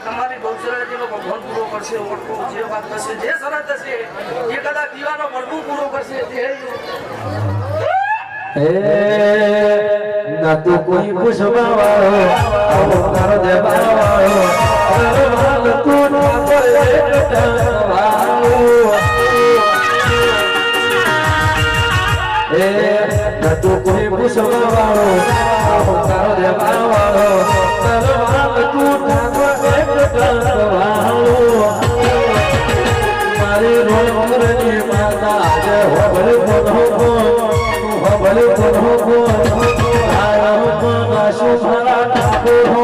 તમારી ગૌચરાજીનો ભગવાન પૂરો કરશે, ઓળખો જે વાત કરશે, જે શરત હશે એ કદાચ દીવાનો મળવું પૂરો કરશે. ના તું કોઈ પૂછવા વાળો આવો કરો દેવા વાળો તું ના કરે ના તું કોઈ પૂછવા વાળો આવો કરો દેવા વાળો મારી રોમરની માતા જે હોબલ કોનો હોબલ કોનો આયો કોના સુભરા ઠાકોર હો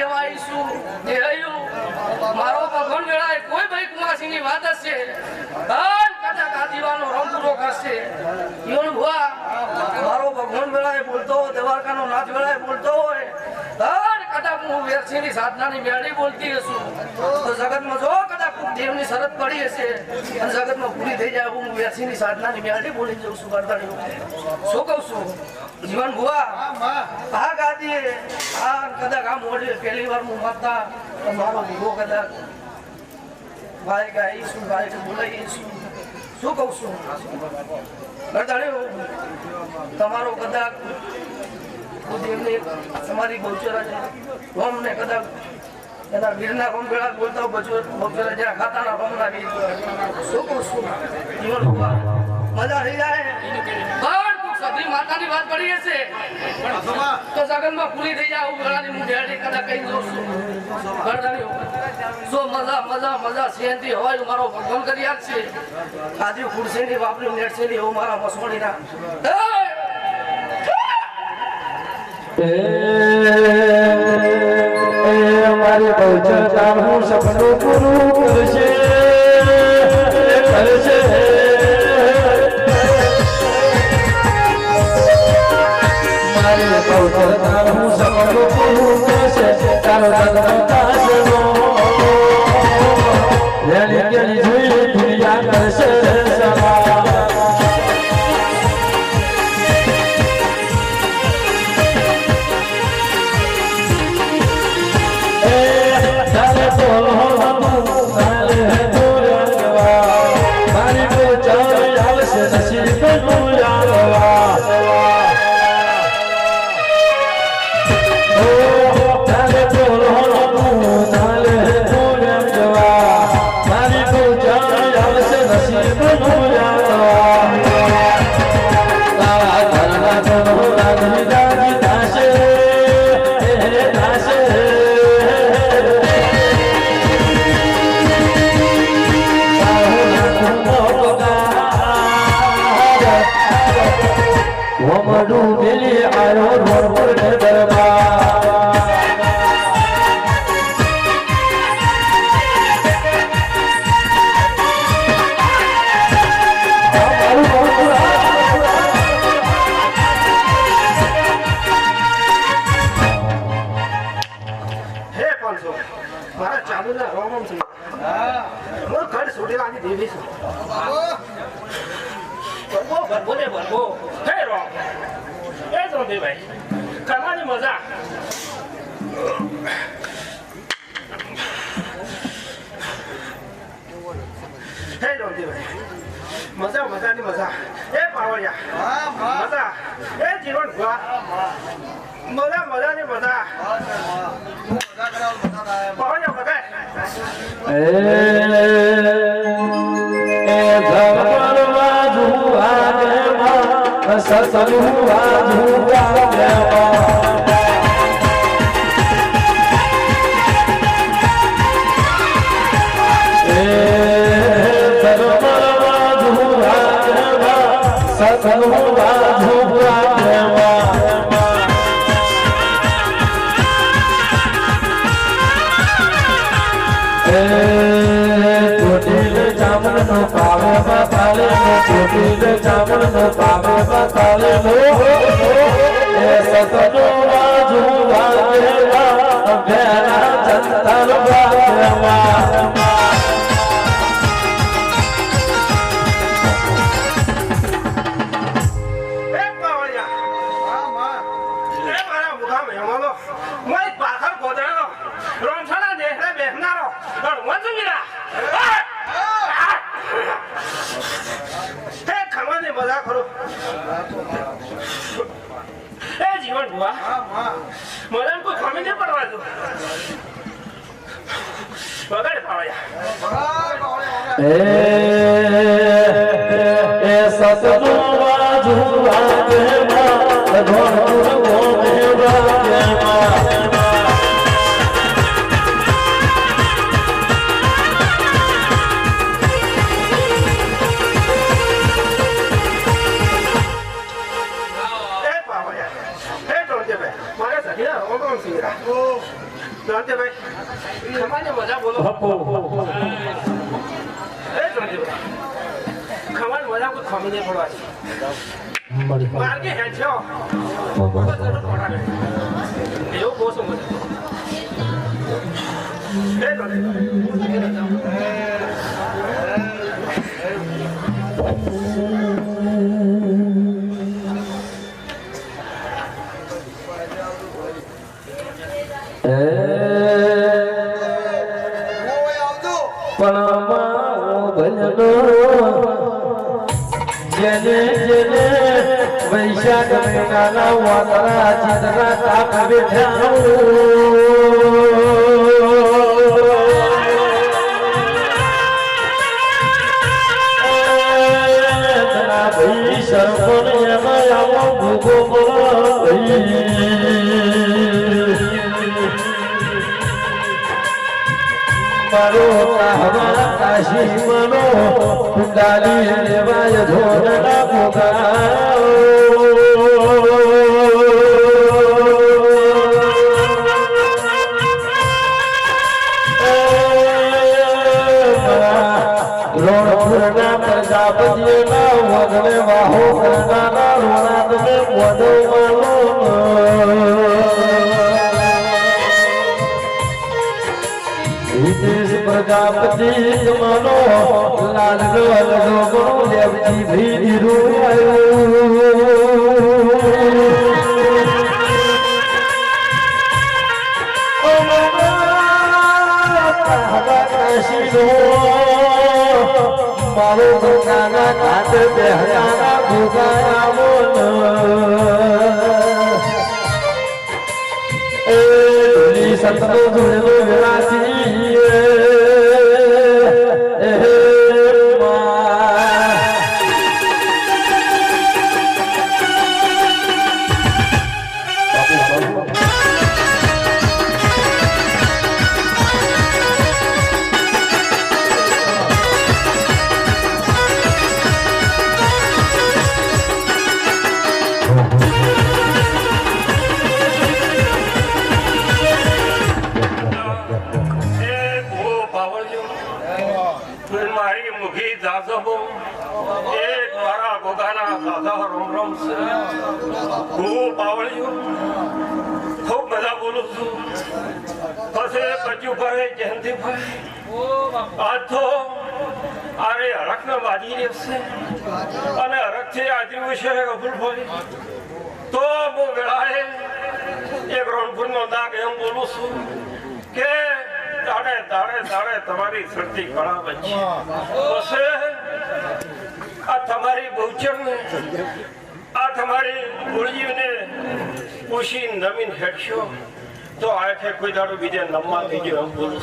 ભાઈ મારો ભગવાન વેળાએ કોઈ ભાઈ કુમાસીની વાત હશે કદાચ આ દીવાનો રંગ પૂરો કરશે. મારો ભગવાન વેળાએ બોલતો હોય, દ્વારકાનો નાથ વેળાએ બોલતો હોય કદાચ હું વેરસીની સાધનાની મેળી બોલતી હશું તો જગતમાં જો કદાચ દેવની શરત પડી હશે અને જગતમાં પૂરી થઈ જાય હું વેરસીની સાધનાની મેળી બોલી જઉં છું. કરતાડ્યું શું કહું છું જીવન ભુવા આ ગાદીએ આ કદાચ આ મોઢે પહેલી વાર હું માતા મારો ભૂગો કદાચ ભાઈ ગાઈશું ભાઈ બોલાવીશું. શું કહું છું કરતાડ્યું તમારો કદાચ તમારી ગૌચરા છે રોમ ને કદાચ વીરના રોમ વેળા બોલતા ગૌચરા જ્યાં ખાતાના રોમ લાગી. શું કહું છું જીવન મજા થઈ જાય સધી માતાની વાત પડી હશે તો જગનમાં પૂરી થઈ જાય. વેળાની હું ડેડી કદાચ કહી દઉં છું જો મજા મજા મજા શાંતિ હોય મારો ભગવાન કરી આપશે. આજે ખુરશીની વાપરી નેટશેની એવું મારા મસોણીના મારી બહુચરતા હું સપનું પૂરું કરશે મારી બહુચરતા હું સપનું પૂરું કરશે તારો દાદનો લેલી કેલી જોઈ દુનિયા કરશે સવા કરવાની મજા મજા મજાની મજા એ પાવડિયા મજા એ જીવન મજા મજાની મજા જીવન ભુવા મને કોઈ ખમી નહીં પડવા દો વગાડે પાવયા એ સતનો વાજુવા દેવા ધોર ગોમેવા મજા બોલો ખવાની મજા કોઈ ખમી નહીં પડવા માર્ગે હેડ છો એવું બહુ શું વૈશાખ મહિનાના વાદળા ચિત્રા તાપ બેઠા ભાઈ સરપણ એમાં આવો ભૂગો મારો હવા કાશી મનો કુંડાલી લેવાય ધોરણા ભોગા રોણપુરના પ્રજાપતિના વગને વાહો કરનારા રોણાદને વધવાનો પ્રજાપતિ મનો લાલ ગણો દેવજી ભી મારો ગંગાના ઘાટ બેહરાના ભોગાવો સતનો જોડેલો વિરાસી મારી મુખી જાજબો એક મારા ગોગાના સાધા રોમ રોમ છે હું પાવળ્યું ખૂબ મજા બોલું છું પછી બચ્યું ભાઈ જયંતિભાઈ આજ તો આરે હરખને વાજી રહેશે અને હરખથી આજ્યું છે અબુલભાઈ તો હું વેળાએ એક રણપુરનો દાગ એમ બોલું છું કે તારે તારે તારે તમારી શક્તિ કળા બચી બસે આ તમારી બહુચરને આ તમારી ગુળજીને પૂછી નમીન હેડશો તો આખે કોઈ દાડો બીજે નમવા દીજો એમ બોલું